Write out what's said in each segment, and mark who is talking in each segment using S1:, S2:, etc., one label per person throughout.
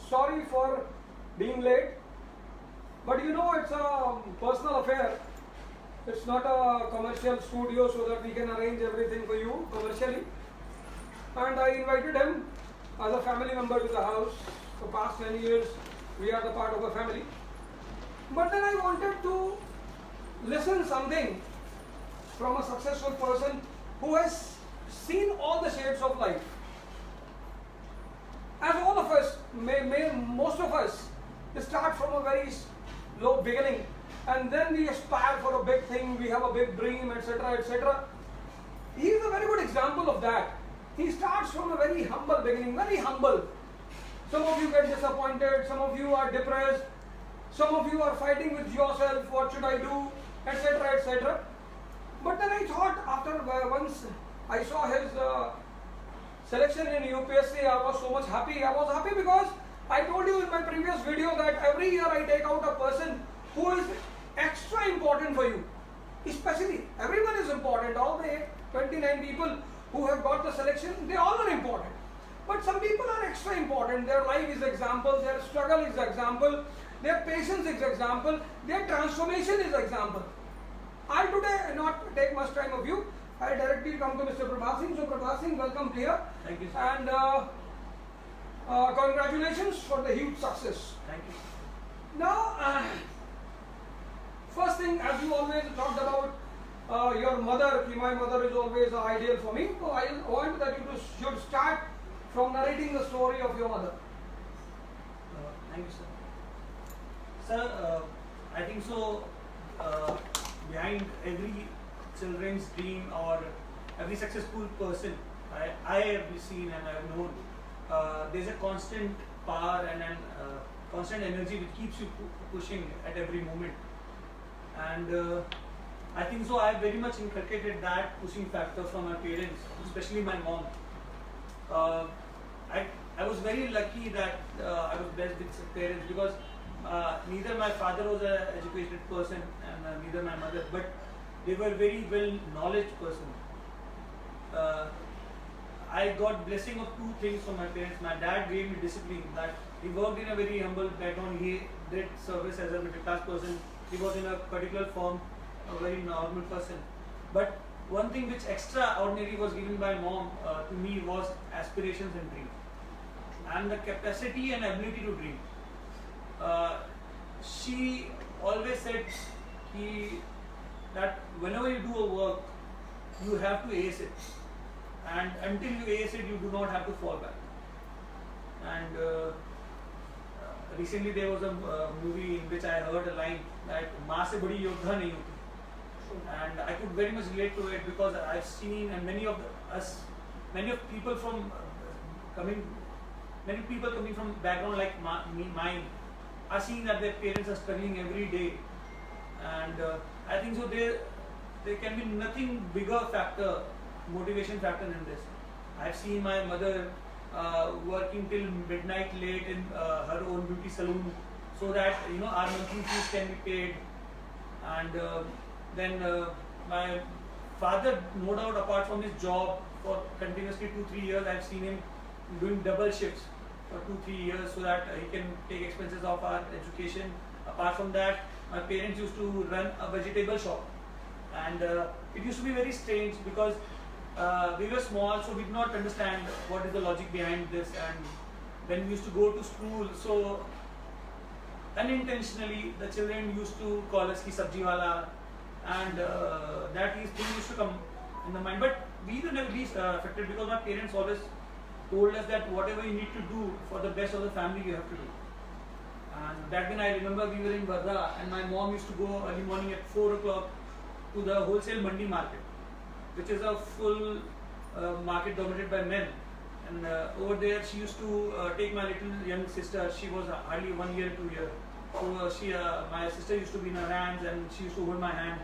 S1: sorry for being late, but you know it's a personal affair. It's not a commercial studio so that we can arrange everything for you commercially. And I invited him as a family member to the house. For past 10 years, we are the part of a family. But then I wanted to listen something from a successful person who has seen all the shades of life. As all of us, most of us, start from a very low beginning, and then we aspire for a big thing, we have a big dream, etc., etc. He is a very good example of that. He starts from a very humble beginning, very humble. Some of you get disappointed, some of you are depressed, some of you are fighting with yourself, what should I do, etc., etc. But then I thought, after once I saw his selection in UPSC, I was so much happy. I was happy because I told you in my previous video that every year I take out a person who is extra important for you. Especially, everyone is important. All the 29 people who have got the selection, they all are important. But some people are extra important. Their life is example, their struggle is example, their patience is example, their transformation is example. I today not take much time of you. I directly come to Mr. Prabhat Singh. So Prabhat Singh, welcome here.
S2: Thank you, sir.
S1: And congratulations for the huge success.
S2: Thank you.
S1: Now, first thing, as you always talked about your mother, my mother is always an ideal for me. So I want that you should start from narrating the story of your mother.
S2: Thank you, sir. Sir, I think so. Behind every children's dream or every successful person I have seen and I have known, there's a constant power and constant energy which keeps you pushing at every moment. And I think so I have very much inculcated that pushing factor from my parents, especially my mom. I was very lucky that I was blessed with parents, because neither my father was an educated person and neither my mother, but they were very well knowledge person. I got blessing of two things from my parents. My dad gave me discipline, that he worked in a very humble background. He did service as a middle class person. He was in a particular firm, a very normal person. But one thing which extraordinary was given by mom to me was aspirations and dream, and the capacity and ability to dream. She always said that whenever you do a work, you have to ace it, and until you ace it, you do not have to fall back. And recently there was a movie in which I heard a line that "Maa se badi yodha nahi hoti," and I could very much relate to it, because I've seen, and many of people coming from background like mine are seeing that their parents are struggling every day, and I think so there can be nothing bigger factor, motivation factor than this. I've seen my mother working till midnight late in her own beauty salon, so that our monthly fees can be paid. And then my father, no doubt, apart from his job for continuously 2-3 years, I've seen him doing double shifts for 2-3 years so that he can take expenses of our education. Apart from that, my parents used to run a vegetable shop, and it used to be very strange, because we were small, so we did not understand what is the logic behind this. And when we used to go to school, so unintentionally the children used to call us ki sabji wala, and that thing used to come in the mind. But we were never least affected, because my parents always told us that whatever you need to do for the best of the family, you have to do. And back then I remember we were in Varda, and my mom used to go early morning at 4 o'clock to the wholesale mandi market, which is a full market dominated by men. And over there she used to take my little young sister. She was hardly 1 year, 2 years. So my sister used to be in her hands, and she used to hold my hand,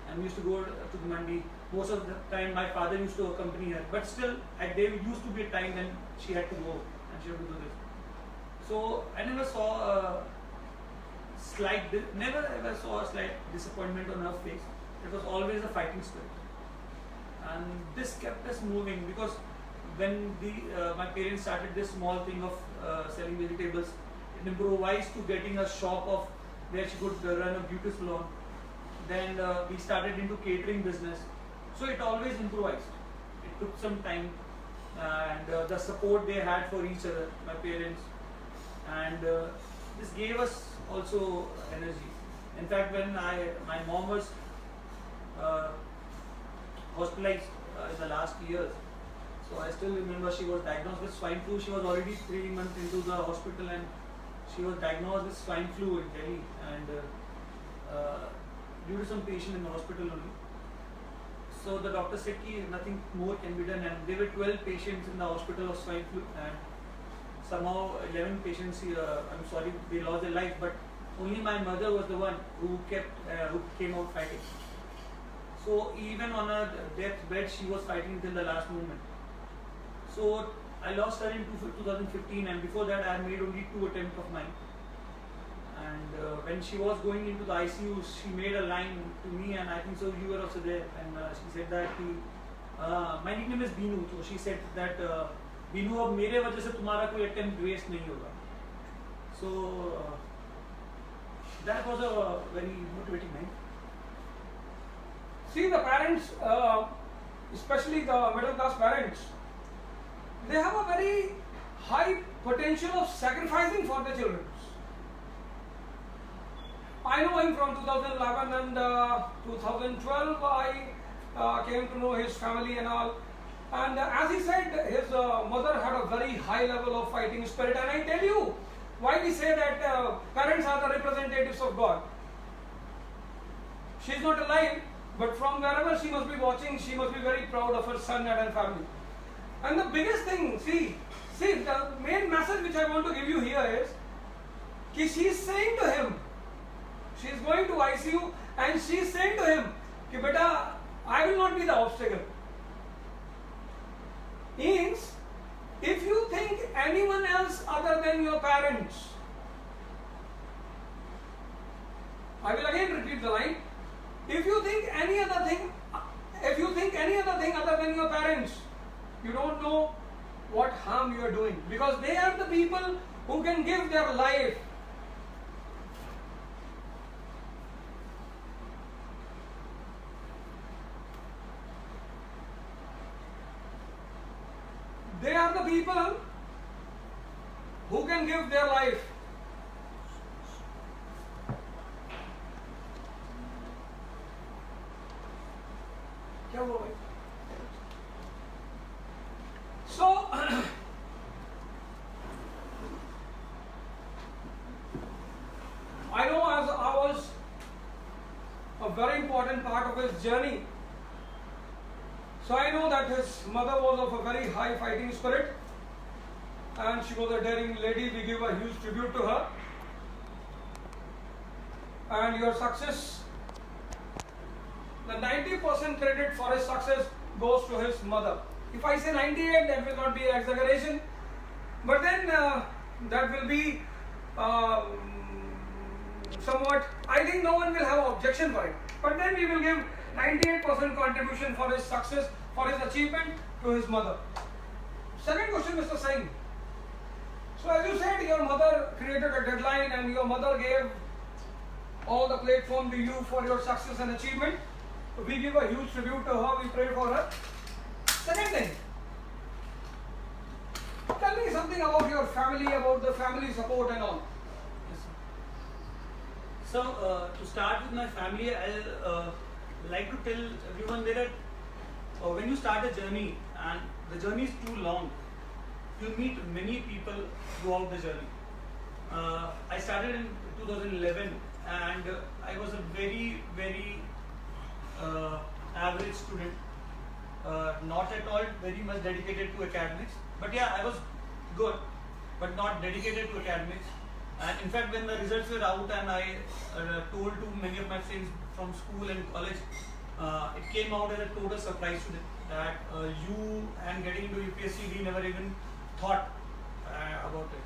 S2: and we used to go to the mandi. Most of the time my father used to accompany her, but still there used to be a time when she had to go and she had to do this. So I never saw a slight disappointment on her face. It was always a fighting spirit, and this kept us moving, because when my parents started this small thing of selling vegetables, improvised to getting a shop of where she could run a beauty salon. Then we started into catering business. So it always improvised. It took some time, and the support they had for each other, my parents, and this gave us also energy. In fact, when my mom was hospitalized in the last years, so I still remember she was diagnosed with swine flu. She was already 3 months into the hospital, and she was diagnosed with swine flu in Delhi, and due to some patient in the hospital only. So the doctor said that nothing more can be done, and there were 12 patients in the hospital of swine flu, and somehow 11 patients, I'm sorry, they lost their life, but only my mother was the one who came out fighting. So even on her deathbed, she was fighting till the last moment. So I lost her in 2015, and before that I made only 2 attempts of mine. And when she was going into the ICU, she made a line to me, and I think so you were also there, and she said that my nickname is Binu. So she said that Binu, अब मेरे वजह से तुम्हारा कोई attempt waste नहीं होगा. So that was a very motivating night.
S1: See, the parents, especially the middle class parents, they have a very high potential of sacrificing for their children. I know him from 2011 and 2012. I came to know his family and all. And as he said, his mother had a very high level of fighting spirit. And I tell you, why we say that parents are the representatives of God. She is not alive, but from wherever she must be watching, she must be very proud of her son and her family. And the biggest thing, see, the main message which I want to give you here is, that she is saying to him, she is going to ICU, and she is saying to him, कि बेटा, I will not be the obstacle. Means, if you think anyone else other than your parents, I will again repeat the line. If you think any other thing other than your parents, you don't know what harm you are doing, because they are the people who can give their life. They are the people who can give their life. So, I know as I was a very important part of his journey. So I know that his mother was of a very high fighting spirit, and she was a daring lady. We give a huge tribute to her. And your success, the 90% credit for his success goes to his mother. If I say 98, that will not be an exaggeration, but then that will be somewhat, I think no one will have objection for it. But then we will give 98% contribution for his success, for his achievement, to his mother. Second question, Mr. Singh. So as you said, your mother created a deadline, and your mother gave all the platform to you for your success and achievement. So we give a huge tribute to her, we pray for her. Second thing, tell me something about your family, about the family support and all.
S2: So to start with my family, I'll like to tell everyone that when you start a journey and the journey is too long, you meet many people throughout the journey. I started in 2011, and I was a very, very average student, not at all very much dedicated to academics, but yeah, I was good, but not dedicated to academics. And in fact, when the results were out and I told to many of my friends from school and college, it came out as a total surprise to them that you and getting into UPSC, we never even thought about it.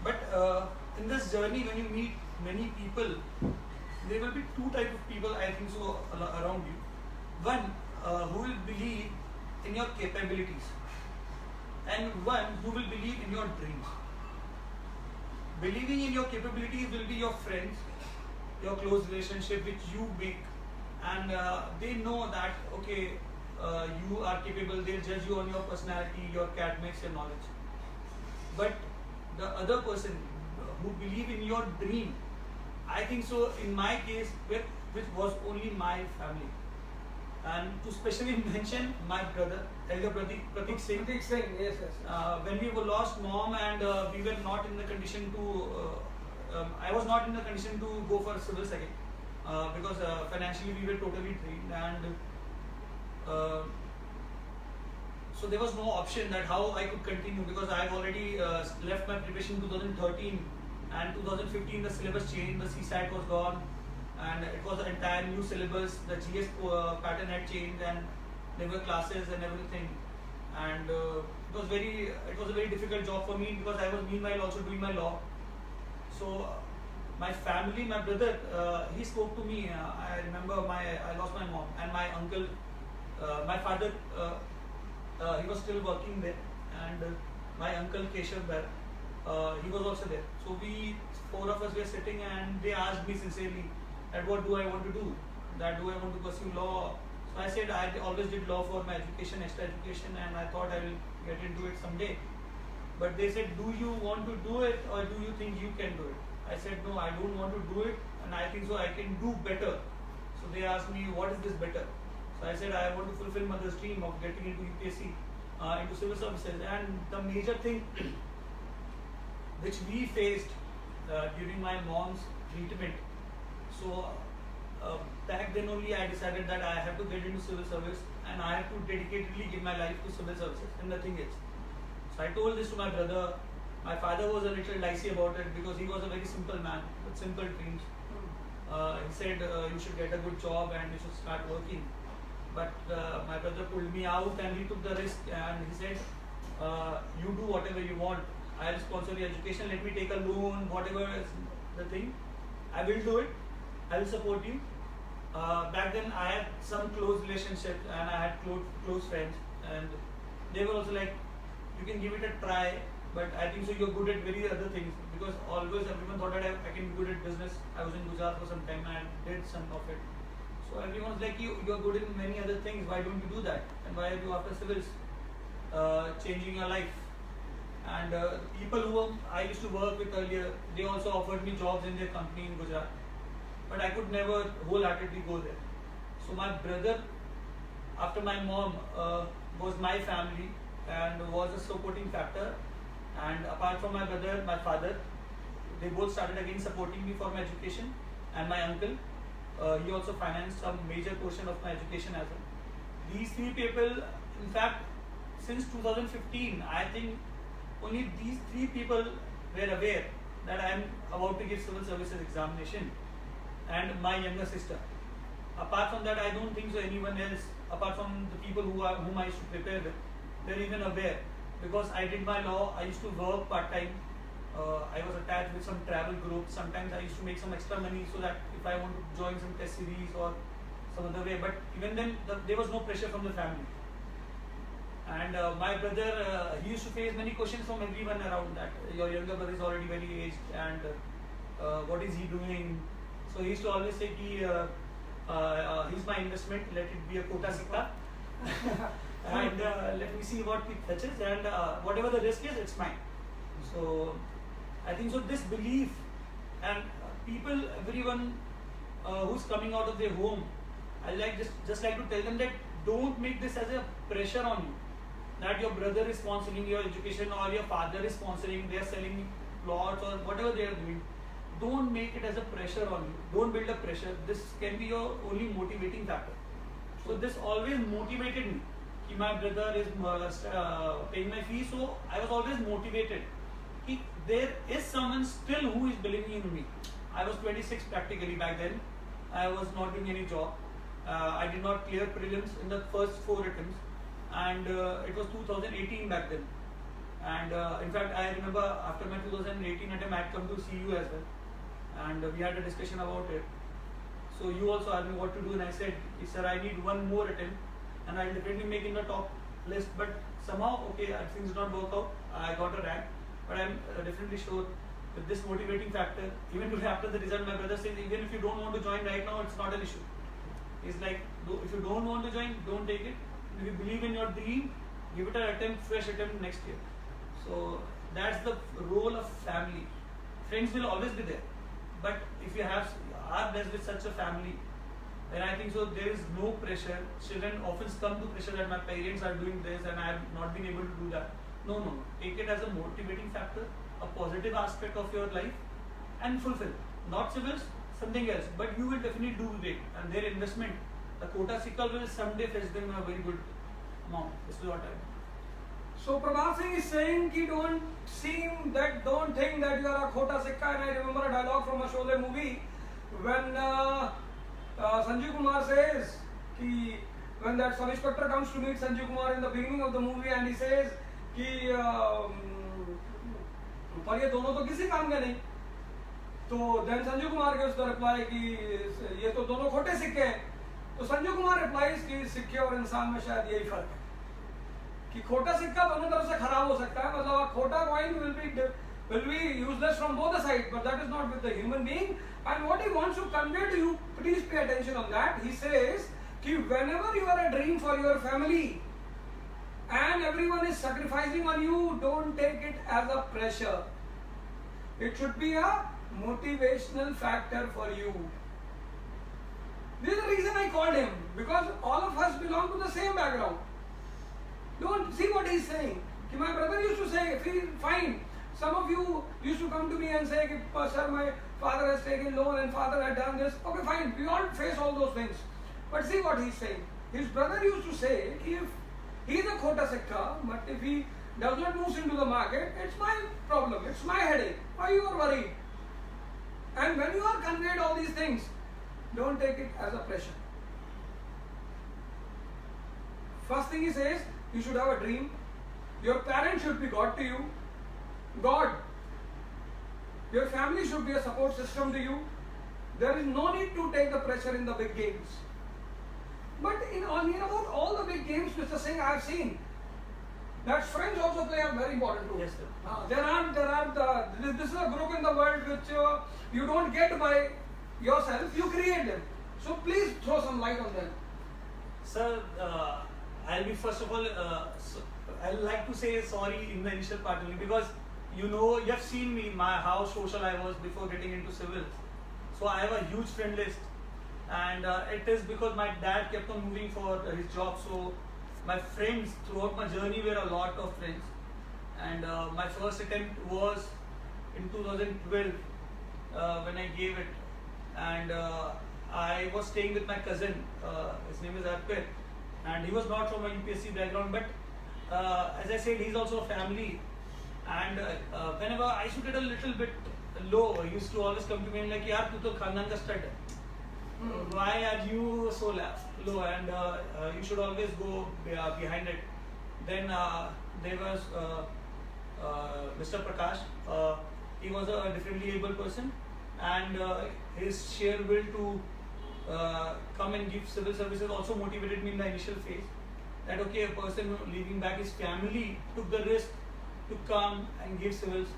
S2: But in this journey, when you meet many people, there will be 2 types of people, I think so, around you. One who will believe in your capabilities, and one who will believe in your dreams. believing in your capabilities will be your friends, your close relationship which you make, and they know that okay, you are capable. They'll judge you on your personality, your academics, your knowledge. But the other person who believe in your dream, I think so. In my case, which was only my family, and to specially mention my brother, elder Pratik Singh.
S1: Pratik Singh, yes, yes.
S2: When we were lost mom and we were not in the condition to, I was not in the condition to go for civil second because financially we were totally drained, and so there was no option that how I could continue, because I have already left my preparation in 2013, and 2015 the syllabus changed, the CSAT was gone, and it was an entire new syllabus. The GS pattern had changed, and there were classes and everything, and it was a very difficult job for me, because I was meanwhile also doing my law. So my family, my brother, he spoke to me. I remember I lost my mom, and my uncle, my father, he was still working there, and my uncle Keshav he was also there. So we four of us were sitting, and they asked me sincerely that what do I want to do, that do I want to pursue law. So I said I always did law for my education, extra education, and I thought I will get into it someday. But they said, do you want to do it, or do you think you can do it? I said no, I don't want to do it, and I think so I can do better. So they asked me, what is this better? So I said I want to fulfill mother's dream of getting into UPSC, into civil services. And the major thing which we faced during my mom's treatment, so back then only I decided that I have to get into civil service, and I have to dedicatedly give my life to civil services and nothing else. So I told this to my brother. My father was a little dicey about it, because he was a very simple man with simple dreams. He said you should get a good job and you should start working. But my brother pulled me out, and he took the risk, and he said, you do whatever you want. I will sponsor your education, let me take a loan, whatever is the thing. I will do it. I will support you. Back then I had some close relationships, and I had close friends, and they were also like, you can give it a try, but I think so you're good at very other things, because always everyone thought that I can be good at business. I was in Gujarat for some time and I did some of it. So everyone's like, you're good in many other things, why don't you do that? And why are you after civils changing your life? And people who I used to work with earlier, they also offered me jobs in their company in Gujarat, but I could never wholeheartedly go there. So my brother, after my mom, was my family and was a supporting factor. And apart from my brother, my father, they both started again supporting me for my education. And my uncle, he also financed some major portion of my education as well. These three people, in fact, since 2015, I think only these three people were aware that I am about to give civil services examination, and my younger sister. Apart from that, I don't think so anyone else, apart from the people whom I used to prepare with, they're even aware, because I did my law. I used to work part-time. I was attached with some travel groups. Sometimes I used to make some extra money so that if I want to join some test series or some other way, but even then there was no pressure from the family. And my brother, he used to face many questions from everyone around that your younger brother is already very aged, and what is he doing? So he used to always say, he's my investment, let it be a quota sikka. And let me see what it touches, and whatever the risk is, it's mine. So I think so this belief, and people, everyone who's coming out of their home, I just like to tell them that don't make this as a pressure on you, that your brother is sponsoring your education or your father is sponsoring, they are selling plots or whatever they are doing. Don't make it as a pressure on you. Don't build a pressure. This can be your only motivating factor. So this always motivated me. My brother is paying my fee, so I was always motivated. There is someone still who is believing in me. I was 26 practically back then. I was not doing any job. I did not clear prelims in the first 4 attempts, and it was 2018 back then. And in fact, I remember after my 2018 attempt, I had come to see you as well, and we had a discussion about it. So you also asked me what to do, and I said, sir, I need one more attempt, and I'll definitely make in the top list. But somehow, okay, things did not work out. I got a rank, but I'm definitely sure with this motivating factor. Even today after the result, my brother says, even if you don't want to join right now, it's not an issue. He's like, if you don't want to join, don't take it. If you believe in your dream, give it an attempt, fresh attempt next year. So that's the role of family. Friends will always be there, but if you are blessed with such a family, then I think so there is no pressure. Children often come to pressure that my parents are doing this and I have not been able to do that. No. Take it as a motivating factor, a positive aspect of your life, and fulfill. Not civils, something else, but you will definitely do great. And their investment, the quota sikka will someday fetch them a very good amount. This is what I do.
S1: So Prabhat Singh is saying ki don't think that you are a khota sikka. And I remember a dialogue from a Sholay movie when Sanjeev Kumar says ki when that sub-inspector comes to meet Sanjeev Kumar in the beginning of the movie and he says कि पर ये दोनों तो किसी काम के नहीं, तो देन संजू कुमार के उसका रिप्लाई कि ये तो दोनों खोटे सिक्के हैं. तो संजू कुमार रिप्लाइज कि सिक्के और इंसान में शायद यही फर्क है कि खोटा सिक्का दोनों तरफ से खराब हो सकता है, मतलब खोटा coin will be useless from both the sides, but that is not with the human being. And what he wants to convey to you, please pay attention on that. He says कि whenever you are a dream for your family and everyone is sacrificing on you, don't take it as a pressure. It should be a motivational factor for you. This is the reason I called him, because all of us belong to the same background. Don't see what he's saying. My brother used to say, fine, some of you used to come to me and say, sir, my father has taken loan and father had done this. Okay, fine, we all face all those things. But see what he's saying. His brother used to say, if he is a khota sikka, but if he does not move into the market, it's my problem, it's my headache. Why you are worried? And when you are conveyed all these things, don't take it as a pressure. First thing he says, you should have a dream. Your parents should be God to you. God. Your family should be a support system to you. There is no need to take the pressure in the big games. But in about all the big games, Mr. Singh, I have seen that friends also play a very important role.
S2: Yes, sir.
S1: This is a group in the world which you don't get by yourself, you create them. So please throw some light on them.
S2: Sir, I'll be first of all, I'd like to say sorry in the initial part only, because you have seen me, how social I was before getting into civils. So I have a huge friend list, and it is because my dad kept on moving for his job. So my friends throughout my journey were a lot of friends, and my first attempt was in 2012 when I gave it, and I was staying with my cousin. His name is Arpit, and he was not from a UPSC background, but as I said, he's also a family. And whenever I used to get a little bit low, he used to always come to me and like, "Yaar, tu to khandan ka stud hai. Why are you so low? And you should always go behind it." Then there was Mr. Prakash. He was a differently able person, and his sheer will to come and give civil services also motivated me in the initial phase. That okay, a person leaving back his family took the risk to come and give civils.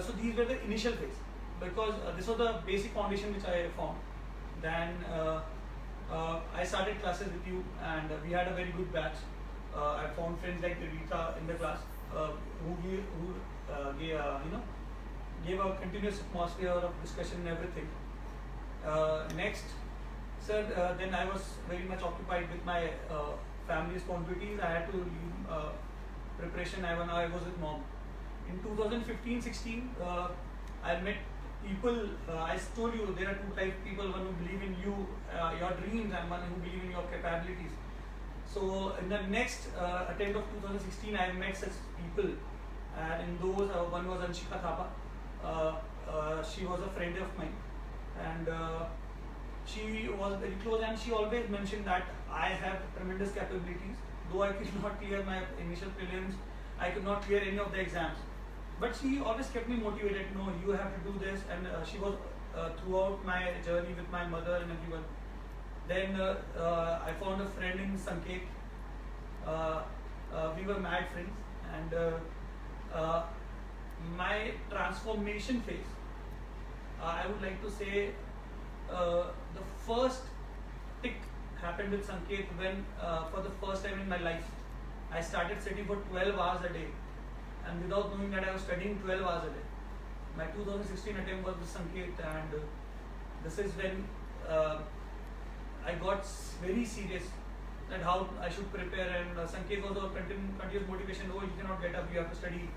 S2: So these were the initial phase, because this was the basic foundation which I found. Then I started classes with you, and we had a very good batch. I found friends like Rita in the class who gave a continuous atmosphere of discussion and everything. Next, sir, then I was very much occupied with my family responsibilities. I had to leave preparation. I was with mom. In 2015-16, I met people. I told you there are two types of people: one who believe in you, your dreams, and one who believe in your capabilities. So in the next attempt of 2016, I met such people, and in those, one was Anshika Thapa. She was a friend of mine, and she was very close, and she always mentioned that I have tremendous capabilities. Though I could not clear my initial prelims, I could not clear any of the exams, but she always kept me motivated. No, you have to do this, and she was throughout my journey with my mother and everyone. Then I found a friend in Sanket. We were mad friends, and my transformation phase, I would like to say the first tick happened with Sanket when for the first time in my life I started studying for 12 hours a day, and without knowing that I was studying 12 hours a day. My 2016 attempt was with Sanket, and this is when I got very serious that how I should prepare, and Sanket was a continuous motivation. Oh, you cannot get up, you have to study.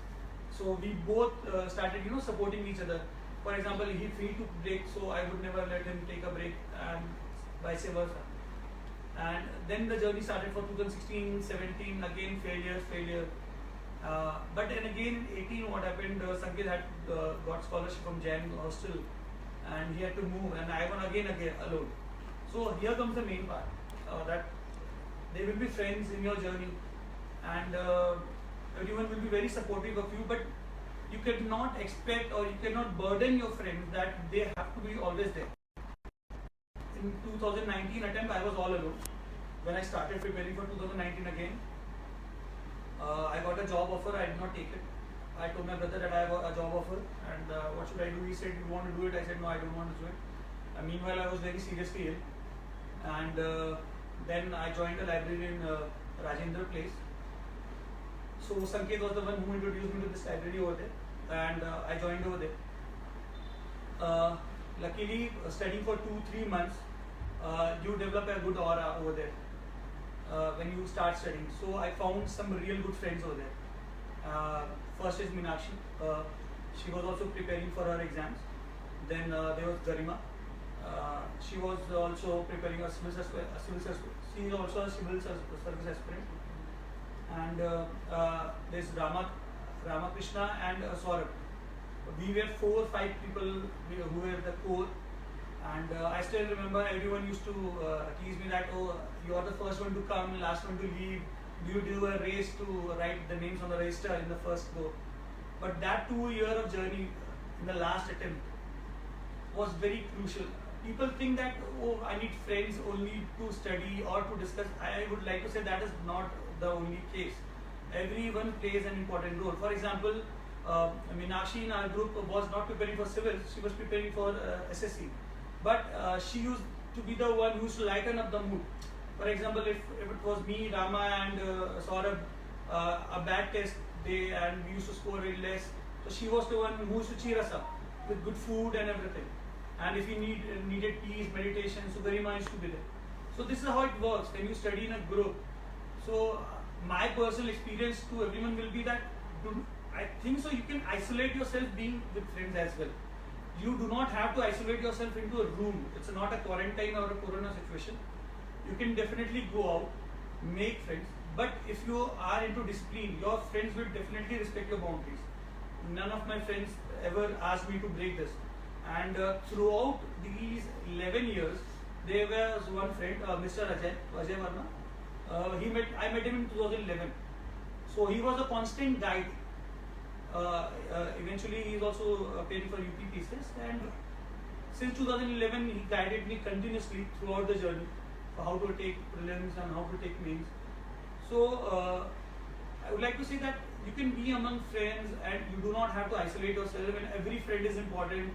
S2: So we both started, supporting each other. For example, if he took break, so I would never let him take a break, and vice versa. And then the journey started for 2016, 17, again failure. But then again in 18, what happened, Sanket had got scholarship from Jain hostel, and he had to move, and I went again alone. So here comes the main part, that they will be friends in your journey, and everyone will be very supportive of you, but you cannot expect or you cannot burden your friends that they have to be always there. In 2019 attempt, I was all alone. When I started preparing for 2019 again, I got a job offer. I did not take it. I told my brother that I have a job offer, and what should I do? He said, "You want to do it?" I said, "No, I don't want to do it." Meanwhile, I was very seriously ill, and then I joined a library in Rajendra Place. So Sanket was the one who introduced me to this library over there, and I joined over there. Luckily, studying for 2-3 months, you develop a good aura over there when you start studying. So I found some real good friends over there. First is Meenakshi. She was also preparing for her exams. Then there was Garima. She was also preparing a civil service. She is also a civil service aspirant. And there's Ramakrishna and Saurabh. We were 4 or 5 people who were the core, and I still remember everyone used to tease me that, oh, you are the first one to come, last one to leave. Do you do a race to write the names on the register in the first go? But that 2 year of journey in the last attempt was very crucial. People think that, oh, I need friends only to study or to discuss. I would like to say that is not the only case. Everyone plays an important role. For example, Meenakshi in our group was not preparing for civil, she was preparing for SSC. But she used to be the one who used to lighten up the mood. For example, if it was me, Rama and Saurabh, a bad test day and we used to score very less, so she was the one who used to cheer us up with good food and everything. And if you needed peace, meditation, so Garima used to be there. So this is how it works when you study in a group. So my personal experience to everyone will be that I think so you can isolate yourself being with friends as well. You do not have to isolate yourself into a room. It's not a quarantine or a corona situation. You can definitely go out, make friends, but if you are into discipline, your friends will definitely respect your boundaries. None of my friends ever asked me to break this. And throughout these 11 years, there was one friend, Mr. Ajay Varma. I met him in 2011. So he was a constant guide. Eventually, he is also paying for UPSC, and since 2011, he guided me continuously throughout the journey for how to take prelims and how to take mains. So I would like to say that you can be among friends, and you do not have to isolate yourself. And every friend is important.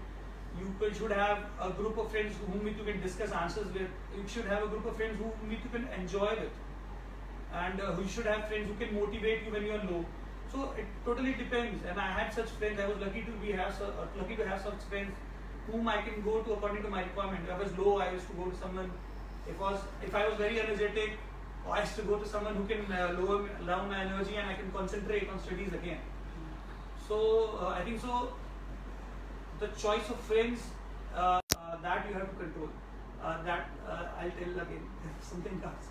S2: You should have a group of friends whom you can discuss answers with. You should have a group of friends whom you can enjoy with, and you should have friends who can motivate you when you are low. So it totally depends. And I had such friends. I was lucky to have such friends whom I can go to according to my requirement. If I was low, I used to go to someone. If I was very energetic, I used to go to someone who can lower down my energy, and I can concentrate on studies again. So I think so. The choice of friends that you have to control. That I'll tell again if something comes.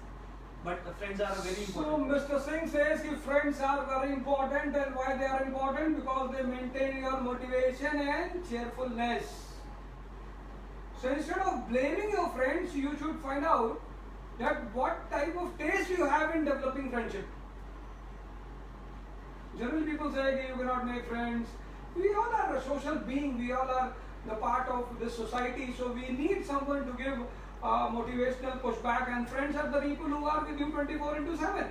S2: But friends are very important.
S1: So Mr. Singh says that friends are very important, and why they are important? Because they maintain your motivation and cheerfulness. So instead of blaming your friends, you should find out that what type of taste you have in developing friendship. Generally people say that you cannot make friends. We all are a social being, we all are the part of this society, so we need someone to give motivational pushback, and friends are the people who are with you 24/7.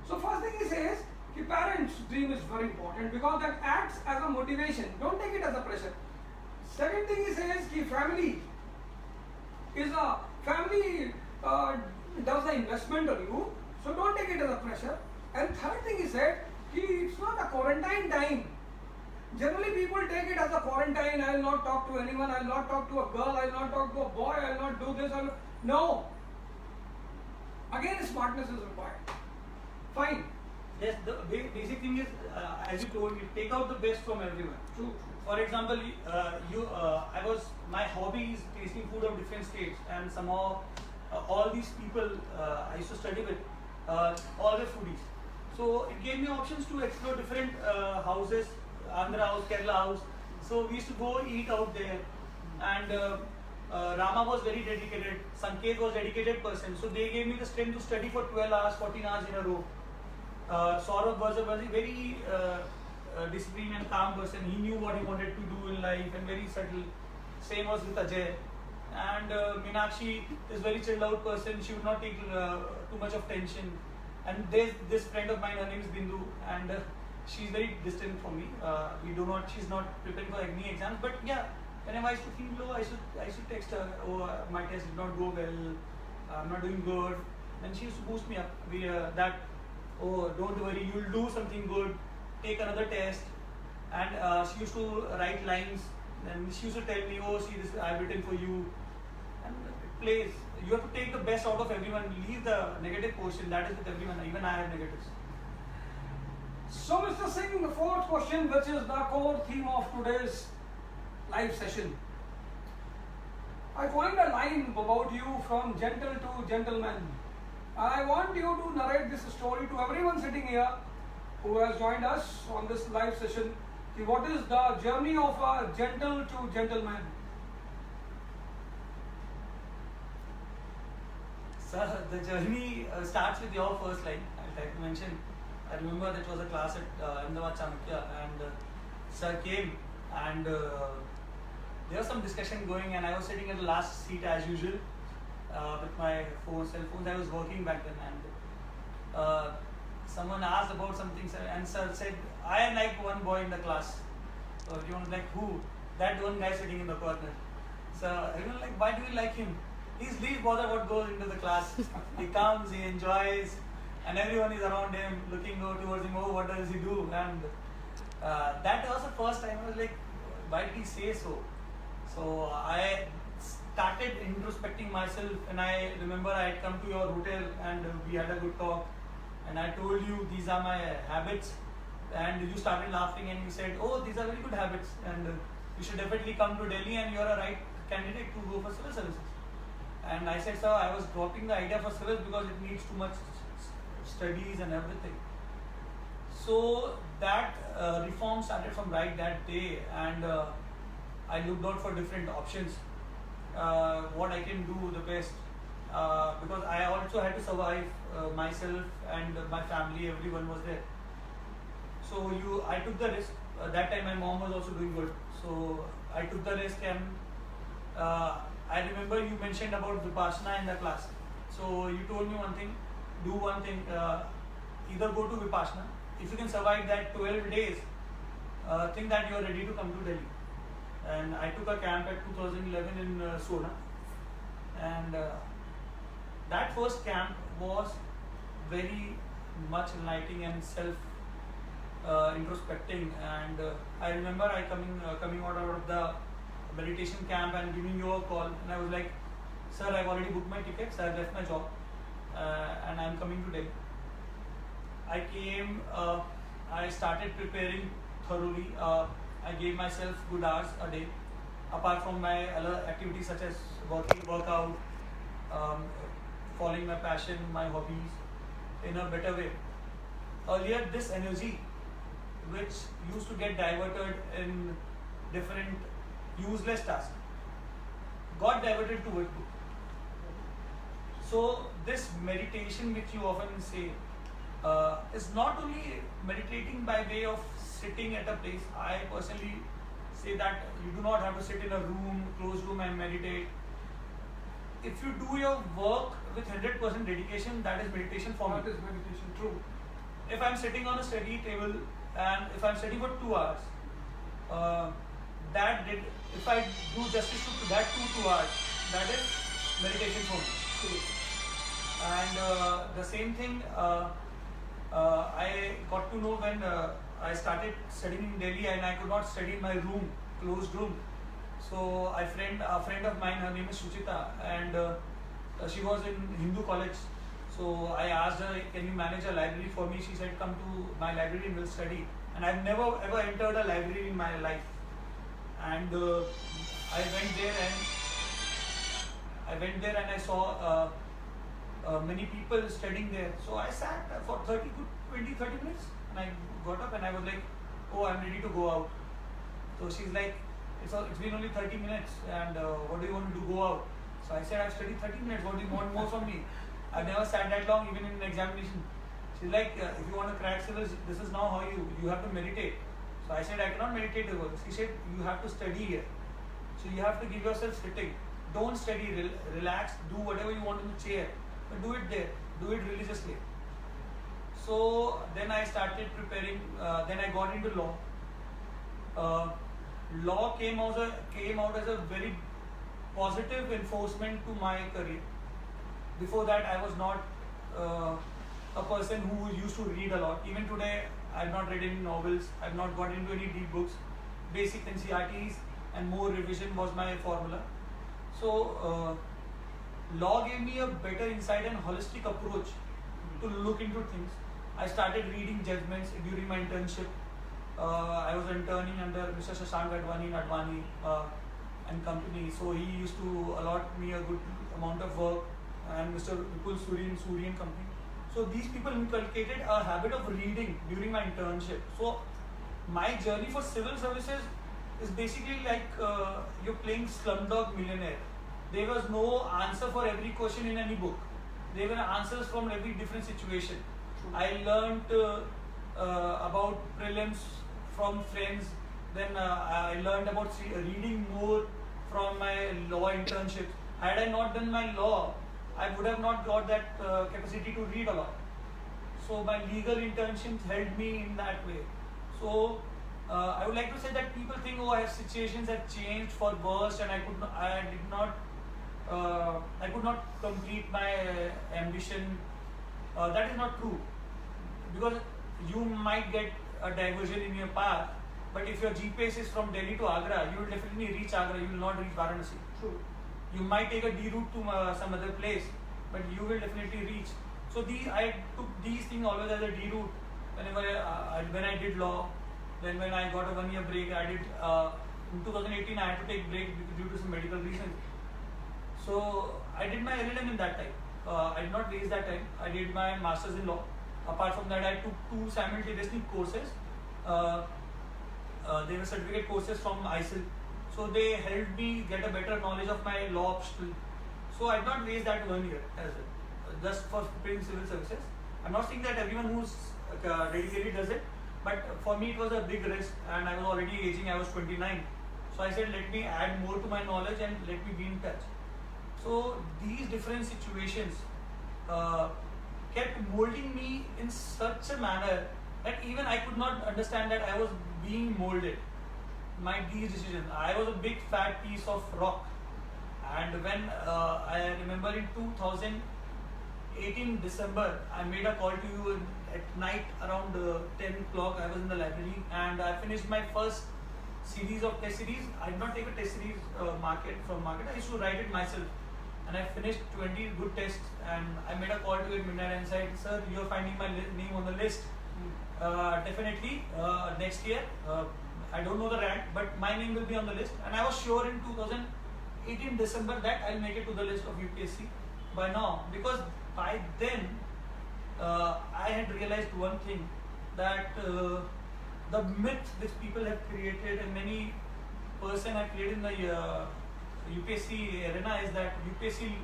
S1: So first thing he says, The parents' dream is very important because that acts as a motivation. Don't take it as a pressure. Second thing he says ki family does the investment on you, so don't take it as a pressure. And third thing he said ki it's not a quarantine time. Generally people take it as a quarantine. I will not talk to anyone. I will not talk to a girl. I will not talk to a boy. I will not do this. No. Again, smartness is required. Fine.
S2: Yes, the basic thing is, as you told me, take out the best from everyone.
S1: True.
S2: For example, my hobby is tasting food of different states, and somehow all these people I used to study with, all were foodies. So it gave me options to explore different houses, Andhra house, Kerala house. So we used to go eat out there, and Rama was very dedicated, Sanket was a dedicated person. So they gave me the strength to study for 12 hours, 14 hours in a row. Saurabh was a very disciplined and calm person. He knew what he wanted to do in life and very subtle. Same was with Ajay. And Meenakshi is very chilled out person. She would not take too much of tension. And there's this friend of mine, her name is Bindu, and she's very distant from me. She's not preparing for any exams. But yeah, whenever I used to feel low, I should text her, oh, my test did not go well, I'm not doing good. And she used to boost me up. Oh, don't worry, you'll do something good, take another test. And she used to write lines, and she used to tell me, oh, see this, I've written for you. And it plays. You have to take the best out of everyone, leave the negative portion. That is with everyone, even I have negatives.
S1: So Mr. Singh, the fourth question, which is the core theme of today's live session. I coined a line about you from gentle to gentleman. I want you to narrate this story to everyone sitting here who has joined us on this live session. What is the journey of a gentle to gentleman?
S2: Sir, the journey starts with your first line. I'd like to mention, I remember that was a class at Ahmedabad Chanakya, and Sir came, and there was some discussion going, and I was sitting at the last seat as usual. With my cell phones. I was working back then, and someone asked about something, and Sir said, I like one boy in the class. So everyone was like, who? That one guy sitting in the corner. So everyone like, why do you like him? He's least bothered what goes into the class. He comes, he enjoys, and everyone is around him, looking towards him, oh, what does he do? And that was the first time I was like, why did he say so? So I started introspecting myself, and I remember I had come to your hotel and we had a good talk, and I told you these are my habits, and you started laughing and you said, oh, these are very good habits, and you should definitely come to Delhi and you are a right candidate to go for civil services. And I said, sir, I was dropping the idea for civil because it needs too much studies and everything. So that reform started from right that day, and I looked out for different options. What I can do the best, because I also had to survive myself and my family, everyone was there. So I took the risk. That time my mom was also doing good, so I took the risk, and I remember you mentioned about Vipassana in the class. So you told me one thing, do one thing, either go to Vipassana. If you can survive that 12 days, think that you are ready to come to Delhi. And I took a camp at 2011 in Sona, and that first camp was very much enlightening and introspecting. And I remember I coming out of the meditation camp and giving you a call, and I was like, sir, I've already booked my tickets, I've left my job, and I'm coming to Delhi. I came, I started preparing thoroughly. I gave myself good hours a day, apart from my other activities such as workout, following my passion, my hobbies in a better way. Earlier, this energy, which used to get diverted in different useless tasks, got diverted to it. So this meditation which you often say is not only meditating by way of sitting at a place. I personally say that you do not have to sit in a room, closed room, and meditate. If you do your work with 100% dedication, that is meditation for me.
S1: That is meditation, true.
S2: if I'm sitting on a study table and if I'm studying for 2 hours, if I do justice to that 2 hours, that is meditation for me. And the same thing I got to know when I started studying in Delhi, and I could not study in my room, closed room. So a friend of mine, her name is Suchita, and she was in Hindu college. So I asked her, can you manage a library for me? She said, come to my library and we'll study. And I've never ever entered a library in my life. And I went there and I saw many people studying there. So I sat for 30 minutes, and I got up and I was like, oh, I'm ready to go out. So she's like, it's been only 30 minutes, and what do you want to do, go out? So I said, I've studied 30 minutes, what do you want more from me? I've never sat that long, even in an examination. She's like, if you want to crack syllabus, this is now how you have to meditate. So I said, I cannot meditate over. She said, you have to study here. So you have to give yourself sitting. Don't study, relax, do whatever you want in the chair, but do it there, do it religiously. So then I started preparing, then I got into law. Law came out as a very positive enforcement to my career. Before that, I was not a person who used to read a lot. Even today, I have not read any novels, I have not got into any deep books. Basic NCERTs and more revision was my formula. So law gave me a better insight and holistic approach to look into things. I started reading judgments during my internship. I was interning under Mr. Shashank Advani in Advani and company. So he used to allot me a good amount of work, and Mr. Vipul Suri in Suri and company. So these people inculcated a habit of reading during my internship. So my journey for civil services is basically like you're playing Slumdog Millionaire. There was no answer for every question in any book. There were answers from every different situation. I learned about prelims from friends. Then I learned about reading more from my law internships. Had I not done my law, I would have not got that capacity to read a lot. So my legal internships helped me in that way. So I would like to say that people think, oh, situations have changed for worse, and I could not complete my ambition. That is not true, because you might get a diversion in your path, but if your GPS is from Delhi to Agra, you will definitely reach Agra. You will not reach Varanasi.
S1: True.
S2: You might take a D route to some other place, but you will definitely reach. So I took these things always as a D route. When I did law, then when I got a 1 year break, I did in 2018 I had to take break due to some medical reasons. So I did my LLM in that time. I did not waste that time. I did my masters in law. Apart from that, I took 2 simultaneously courses. They were certificate courses from ISIL. So they helped me get a better knowledge of my law optional. So I did not waste that 1 year as well, just for preparing civil services. I'm not saying that everyone who's dedicated does it, but for me it was a big risk, and I was already aging. I was 29. So I said, let me add more to my knowledge and let me be in touch. So these different situations kept molding me in such a manner that even I could not understand that I was being molded. These decisions, I was a big fat piece of rock. And when I remember in 2018 December, I made a call to you at night around 10 o'clock. I was in the library and I finished my first series of test series. I did not take a test series market. I used to write it myself. And I finished 20 good tests, and I made a call to you at midnight and said, sir, you are finding my name on the list. Definitely next year. I don't know the rank, but my name will be on the list. And I was sure in 2018 December that I'll make it to the list of UPSC by now, because by then I had realized one thing, that the myth which people have created and many person have created in the UPSC arena is that UPSC,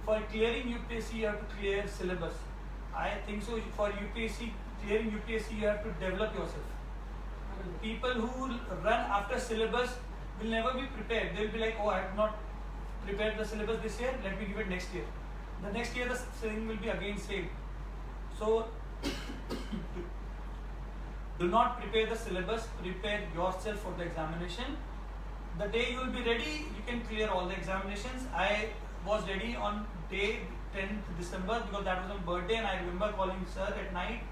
S2: for clearing UPSC you have to clear syllabus. I think so. For clearing UPSC you have to develop yourself. People who run after syllabus will never be prepared. They will be like, oh, I have not prepared the syllabus this year, let me give it next year. The next year the thing will be again same. So Do not prepare the syllabus, prepare yourself for the examination. The day you will be ready, you can clear all the examinations. I was ready on day 10th December because that was my birthday, and I remember calling sir at night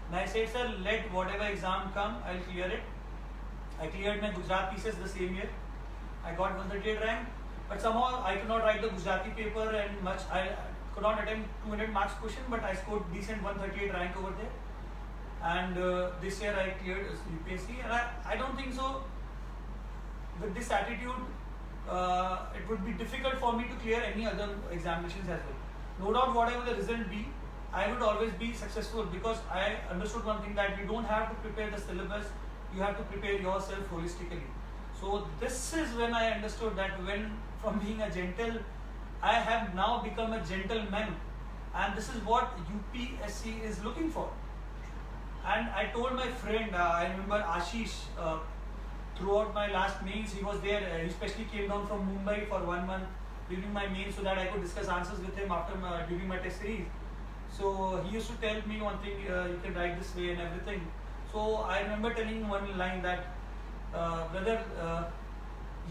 S2: and I said, sir, let whatever exam come, I'll clear it. I cleared my Gujarat pieces the same year. I got 138 rank, but somehow I could not write the Gujarati paper and much. I could not attempt 200 marks question, but I scored decent 138 rank over there. And this year I cleared UPSC, and I don't think so. With this attitude, it would be difficult for me to clear any other examinations as well. No doubt, whatever the result be, I would always be successful because I understood one thing, that you don't have to prepare the syllabus, you have to prepare yourself holistically. So this is when I understood that when from being a gentle, I have now become a gentleman, and this is what UPSC is looking for. And I told my friend, I remember Ashish, throughout my last mains, he was there. He especially came down from Mumbai for 1 month during my mains so that I could discuss answers with him after during my test series. So he used to tell me one thing, you can write this way and everything. So I remember telling him one line that, brother,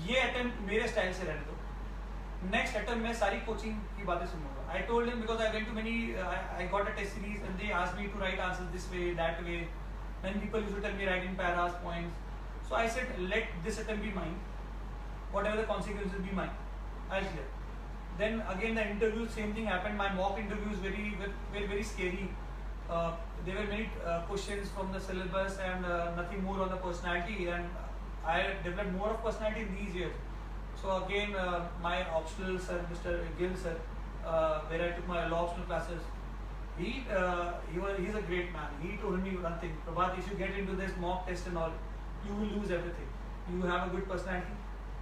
S2: ये attempt मेरे style से रहने दो. Next attempt मैं सारी coaching की बातें सुनूंगा. I told him because I went to many, I got a test series and they asked me to write answers this way, that way. Many people used to tell me write in paras, points. So I said, let this attempt be mine. Whatever the consequences be mine, I'll clear. Then again the interview, same thing happened. My mock interviews were very scary. There were many questions from the syllabus and nothing more on the personality. And I developed more of personality in these years. So again, my optional sir, Mr. Gill sir, where I took my law optional classes, he's a great man. He told me one thing, Prabhat, if you get into this mock test and all, you will lose everything. You have a good personality.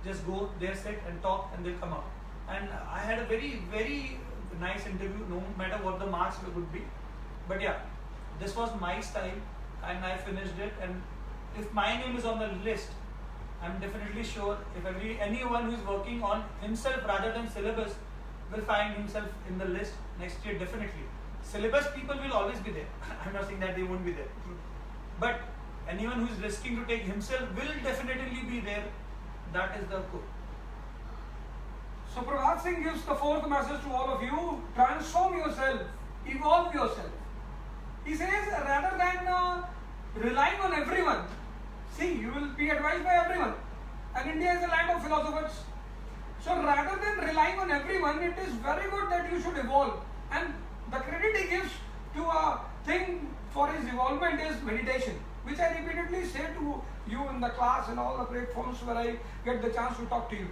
S2: Just go there, sit and talk, and they'll come out. And I had a very nice interview, no matter what the marks would be. But yeah, this was my style, and I finished it. And if my name is on the list, I'm definitely sure if anyone who is working on himself rather than syllabus will find himself in the list next year, definitely. Syllabus people will always be there. I'm not saying that they won't be there. But anyone who is risking to take himself will definitely be there. That is the goal.
S1: So Prabhat Singh gives the fourth message to all of you: transform yourself, evolve yourself. He says, rather than relying on everyone, see, you will be advised by everyone, and India is a land of philosophers. So rather than relying on everyone, it is very good that you should evolve. And the credit he gives to a thing for his evolvement is meditation, which I repeatedly say to you in the class and all the platforms where I get the chance to talk to you.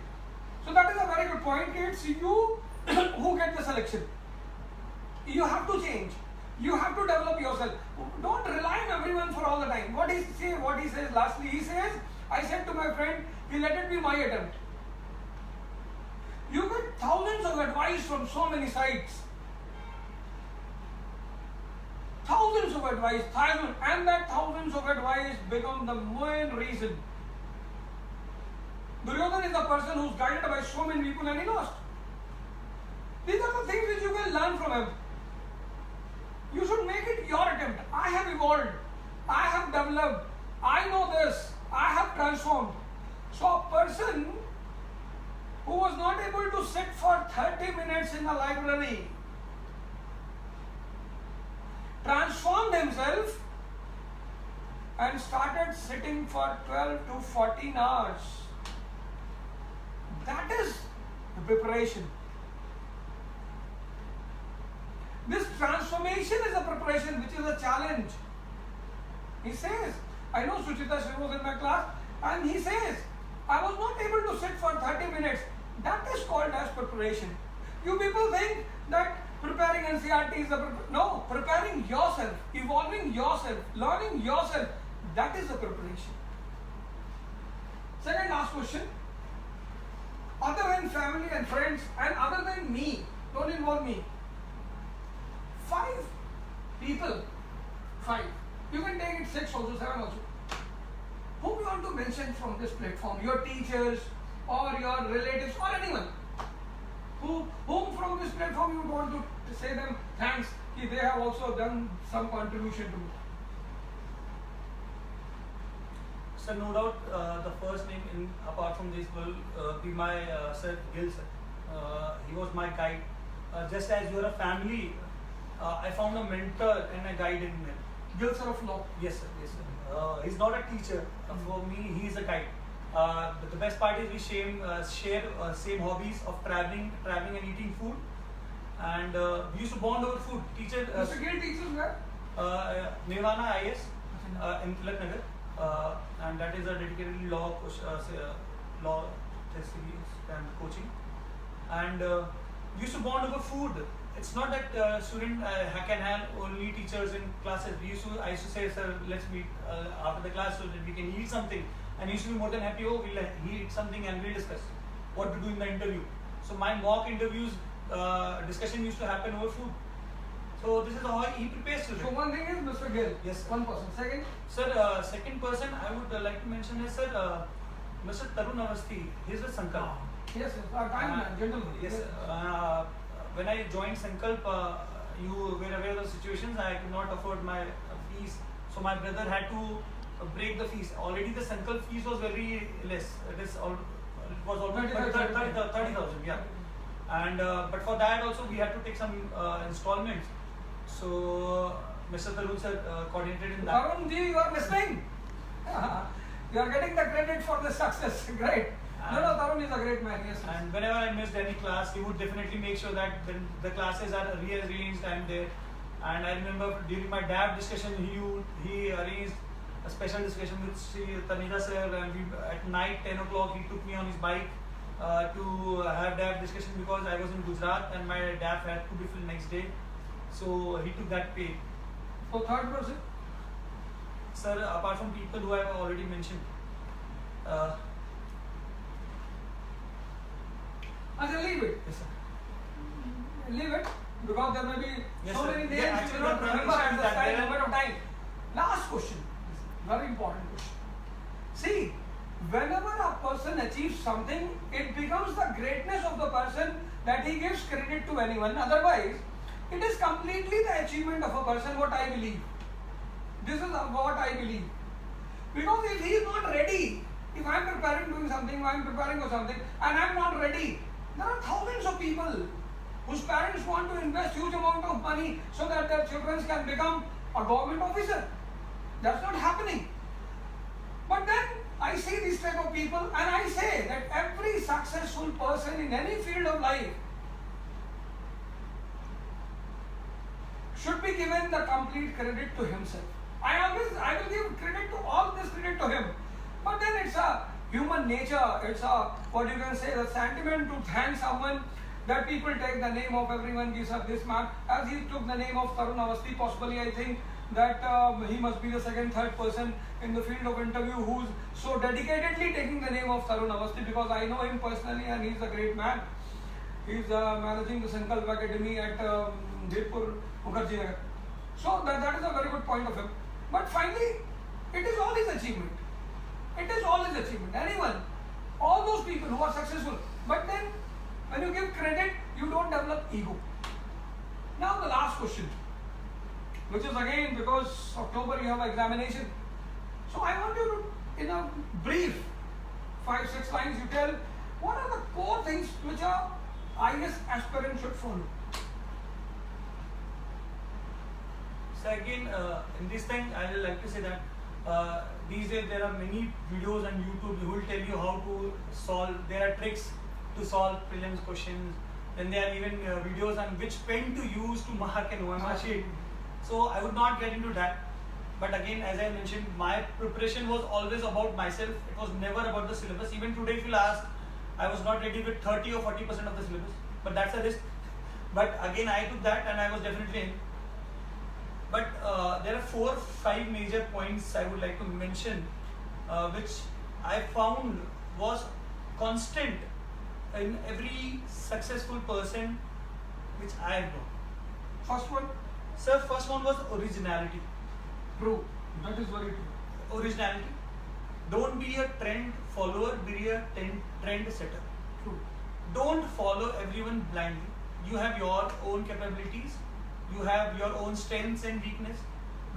S1: So that is a very good point. It's you who get the selection. You have to change. You have to develop yourself. Don't rely on everyone for all the time. What he says lastly, he says, I said to my friend, let it be my attempt. You get thousands of advice from so many sites. Thousands of advice, and that thousands of advice become the main reason. Duryodhana is the person who's guided by so many people and he lost. These are the things which you can learn from him. You should make it your attempt. I have evolved. I have developed. I know this. I have transformed. So a person who was not able to sit for 30 minutes in a library transformed himself and started sitting for 12 to 14 hours. That is the preparation. This transformation is a preparation, which is a challenge. He says, I know Suchita Sri was in my class, and he says, I was not able to sit for 30 minutes. That is called as preparation. You people think that preparing NCERT is no, preparing yourself, evolving yourself, learning yourself, that is the preparation. Second last question. Other than family and friends and other than me, don't involve me. 5 people, 5. You can take it 6 also, 7 also. Whom you want to mention from this platform? Your teachers or your relatives or anyone. Whom from this platform you want to say them thanks, they have also done some contribution to me.
S2: Sir, no doubt the first name apart from this will be my sir Gil sir. He was my guide. Just as you are a family, I found a mentor and a guide in him.
S1: Gil sir of law.
S2: Yes sir, yes sir. He's not a teacher. For me, he is a guide. But the best part is we share same hobbies of traveling and eating food. And we used to bond over food. Teacher.
S1: Mr. Gil teaches where?
S2: Nirvana IS in Tilak Nagar. And that is a dedicated law and coaching. And we used to bond over food. It's not that student can have only teachers in classes. I used to say, sir, let's meet after the class so that we can eat something. And he used to be more than happy. Oh, we'll eat something and we'll discuss what to do in the interview. So my mock interviews discussion used to happen over food. So this is how he prepares students.
S1: So one thing is Mr. Gill.
S2: Yes.
S1: One person. Second.
S2: Sir, second person I would like to mention is sir, Mr. Tarun Avasthi. He is with Sankalp.
S1: Yes, yes. Kind man, gentleman.
S2: Yes. When I joined Sankalp, you were aware of the situations. I could not afford my fees, so my brother had to break the fees. Already the Sankalp fees was very less. It was almost 30,000. Yeah. And but for that also we had to take some installments. So Mr. Tarun sir coordinated in that.
S1: Tarun ji, you are listening. You are getting the credit for the success. Great. No, Tarun is a great man. Yes.
S2: And whenever I missed any class, he would definitely make sure that the classes are rearranged and there. And I remember during my DAB discussion, he arranged a special discussion with Sri Tanida sir, and at night 10 o'clock he took me on his bike to have DAB discussion because I was in Gujarat and my DAB had to be filled next day. So he took that pay.
S1: So third person?
S2: Sir, apart from people who I have already mentioned.
S1: Leave it.
S2: Yes, sir.
S1: Leave it because there may be
S2: yes,
S1: so
S2: sir.
S1: many names you will not remember at the moment of time. Last question. Very important question. See, whenever a person achieves something, it becomes the greatness of the person that he gives credit to anyone. Otherwise, it is completely the achievement of a person, what I believe. This is what I believe. Because if he is not ready, if I am preparing doing something, I am preparing for something, and I am not ready, there are thousands of people whose parents want to invest huge amount of money so that their children can become a government officer. That's not happening. But then I see these type of people and I say that every successful person in any field of life should be given the complete credit to himself. I will give credit to all this credit to him. But then it's a human nature, it's a, what you can say, the sentiment to thank someone that people take the name of everyone gives up this man. As he took the name of Tarun Avasthi, possibly I think that he must be the second, third person in the field of interview who's so dedicatedly taking the name of Tarun Avasthi because I know him personally and he's a great man. He's managing the Sankalp Academy at Dirpur, Mukherjee Nagar. So that is a very good point of him. But finally, it is all his achievement. It is all his achievement. Anyone, all those people who are successful. But then, when you give credit, you don't develop ego. Now the last question, which is again because October you have examination. So I want you to, in a brief, 5-6 lines, you tell what are the core things which a IAS aspirant should follow.
S2: So again, in this thing, I would like to say that these days there are many videos on YouTube who will tell you how to solve. There are tricks to solve prelims questions. Then there are even videos on which pen to use to mark an OMR sheet. So I would not get into that. But again, as I mentioned, my preparation was always about myself. It was never about the syllabus. Even today, if you'll ask, I was not ready with 30 or 40% of the syllabus. But that's a risk. But again, I took that and I was definitely in. But there are 4-5 major points I would like to mention, which I found was constant in every successful person which I have known.
S1: First one?
S2: Sir, first one was originality.
S1: True. That is very true.
S2: Originality. Don't be a trend follower, be a trend setter.
S1: True.
S2: Don't follow everyone blindly. You have your own capabilities. You have your own strengths and weakness.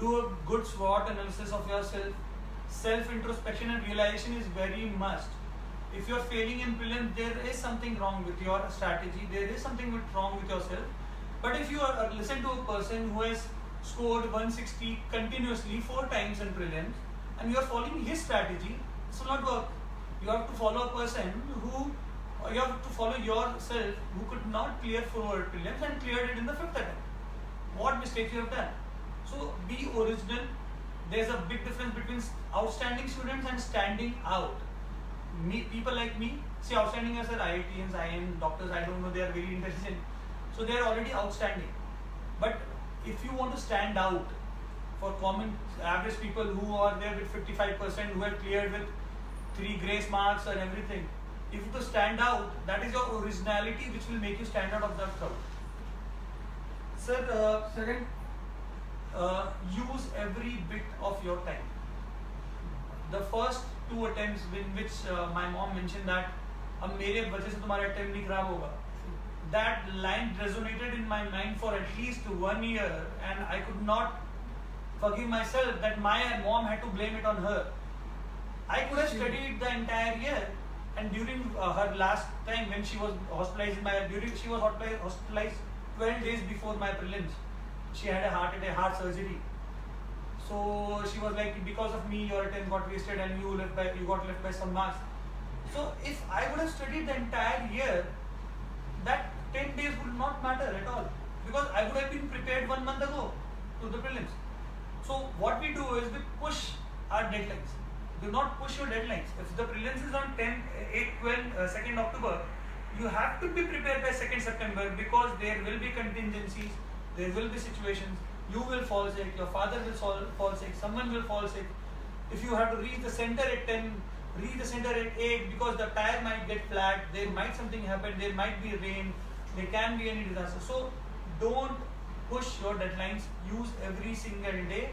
S2: Do a good SWOT analysis of yourself. self-introspection and realization is very must. If you're failing in prelims, there is something wrong with your strategy, there is something wrong with yourself. But if you listen to a person who has scored 160 continuously 4 times in prelims and you are following his strategy, this will not work. You have to follow a person who, you have to follow yourself who could not clear 4 prelims and cleared it in the 5th attempt. What mistakes you have done? So be original. There's a big difference between outstanding students and standing out. People like me, see, outstanding as IITians, IIM, doctors, I don't know, they are very intelligent. So they are already outstanding. But if you want to stand out for common average people who are there with 55%, who have cleared with 3 grace marks and everything, if you to stand out, that is your originality which will make you stand out of that crowd. Sir,
S1: Second,
S2: use every bit of your time. The first 2 attempts in which my mom mentioned that अब मेरे वजह से तुम्हारा attempt नहीं खराब होगा, that line resonated in my mind for at least 1 year and I could not forgive myself that my mom had to blame it on her. I could have studied the entire year, and during her last time when she was hospitalized, she was hospitalized 12 days before my prelims. She had a heart surgery. So she was like, because of me your attempt got wasted and you got left by some marks. So if I would have studied the entire year, that 10 days would not matter at all, because I would have been prepared 1 month ago to the prelims. So what we do is we push our deadlines. Do not push your deadlines. If the prelims is on 10, 8, 12, 2nd October, you have to be prepared by 2nd September, because there will be contingencies, there will be situations. You will fall sick, your father will fall sick, someone will fall sick. If you have to reach the center at 10, reach the center at 8, because the tire might get flat, there might something happen, there might be rain, there can be any disaster. So don't push your deadlines, use every single day,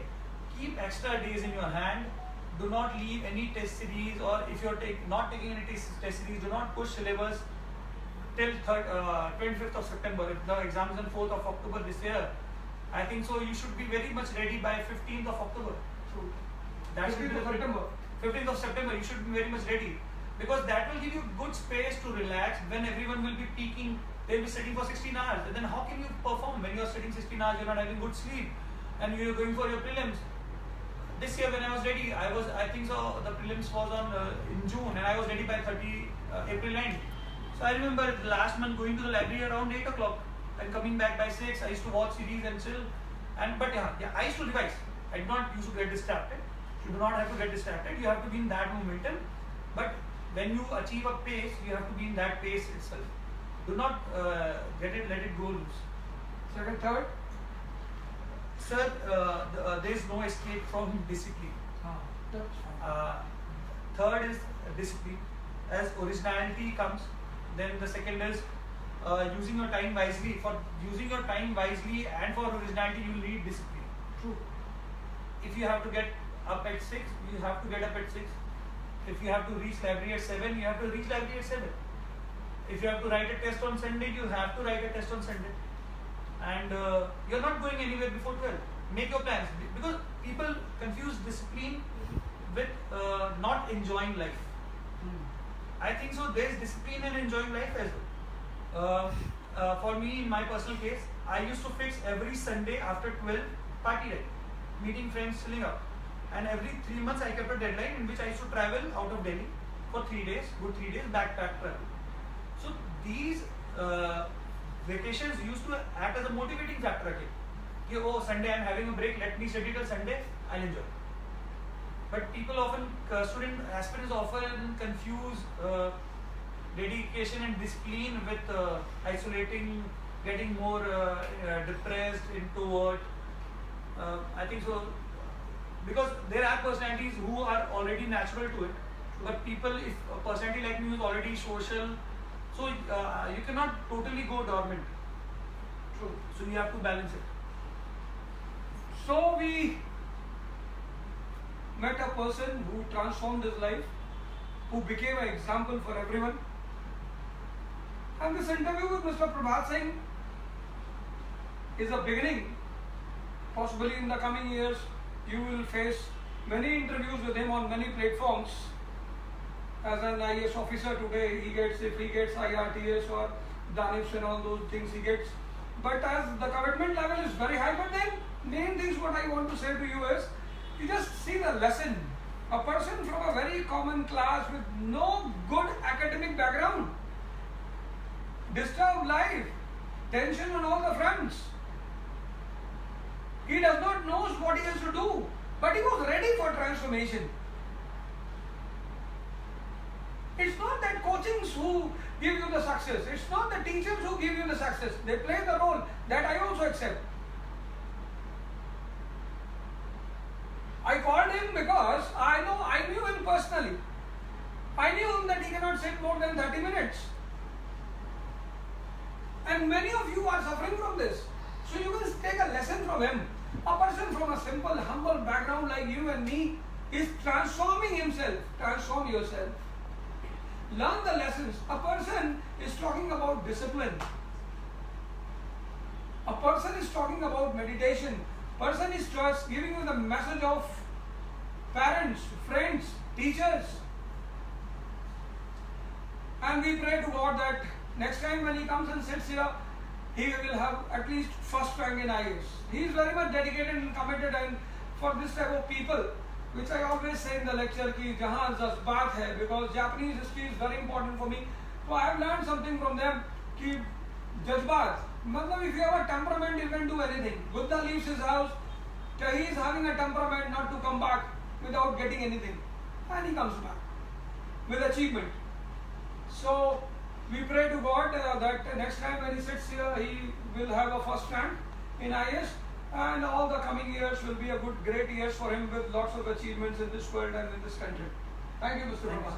S2: keep extra days in your hand. Do not leave any test series, or if you're not taking any test series, do not push syllabus till 25th of September. If the exam is on 4th of October this year, I think so you should be very much ready by 15th of October.
S1: so
S2: That should
S1: 15th
S2: be
S1: of
S2: the
S1: September.
S2: 15th of September, you should be very much ready, because that will give you good space to relax when everyone will be peaking. They'll be studying for 16 hours, and then how can you perform when you're studying 16 hours, you're not having good sleep, and you're going for your prelims. This year when I was ready, I think so the prelims was on in June, and I was ready by April end. So I remember last month going to the library around 8 o'clock and coming back by 6. I used to watch series and chill, but I used to revise. I did not used to get distracted. You do not have to get distracted. You have to be in that momentum. But when you achieve a pace, you have to be in that pace itself. Do not let it go loose.
S1: Second, third.
S2: Sir, there is no escape from discipline.
S1: That's fine.
S2: Third is discipline. As originality comes, then the second is using your time wisely. For using your time wisely and for originality, you need discipline.
S1: True.
S2: If you have to get up at 6, you have to get up at 6. If you have to reach library at 7, you have to reach library at 7. If you have to write a test on Sunday, you have to write a test on Sunday. And you're not going anywhere before 12. Make your plans, because people confuse discipline with not enjoying life. I think so there is discipline in enjoying life as well. For me, in my personal case, I used to fix every Sunday after 12 party day, meeting friends, chilling out. And every 3 months I kept a deadline in which I used to travel out of Delhi for 3 days, good 3 days, backpack travel. So these vacations used to act as a motivating factor again. Oh, Sunday I'm having a break, let me study till Sunday, I'll enjoy. But people often, aspirants often confuse dedication and discipline with isolating, getting more depressed, introvert. I think so, because there are personalities who are already natural to it, but people, if a personality like me is already social, so you cannot totally go dormant.
S1: True.
S2: So you have to balance it.
S1: So we met a person who transformed his life, who became an example for everyone. And this interview with Mr. Prabhat Singh is a beginning. Possibly in the coming years, you will face many interviews with him on many platforms. As an IAS officer today, if he gets IRTS or Danish and all those things he gets. But as the commitment level is very high, but then main things what I want to say to you is, you just see the lesson. A person from a very common class with no good academic background, disturbed life, tension on all the fronts. He does not know what he has to do, but he was ready for transformation. It's not that coachings who give you the success. It's not the teachers who give you the success. They play the role. That I also accept. I called him because I knew him personally. I knew him that he cannot sit more than 30 minutes. And many of you are suffering from this. So you can take a lesson from him. A person from a simple, humble background like you and me is transforming himself. Transform yourself. Learn the lessons. A person is talking about discipline. A person is talking about meditation. Person is just giving you the message of parents, friends, teachers. And we pray to God that next time when he comes and sits here, he will have at least first rank in IAS. He is very much dedicated and committed, and for this type of people, which I always say in the lecture, ki jahan jazbaat hai, because Japanese history is very important for me. So I have learned something from them, ki jazbaat. Matlab if you have a temperament, you can do anything. Buddha leaves his house, he is having a temperament not to come back without getting anything. And he comes back with achievement. So we pray to God that next time when he sits here, he will have a first rank in IAS, and all the coming years will be a great years for him with lots of achievements in this world and in this country. Thank you, Mr. Prabhat.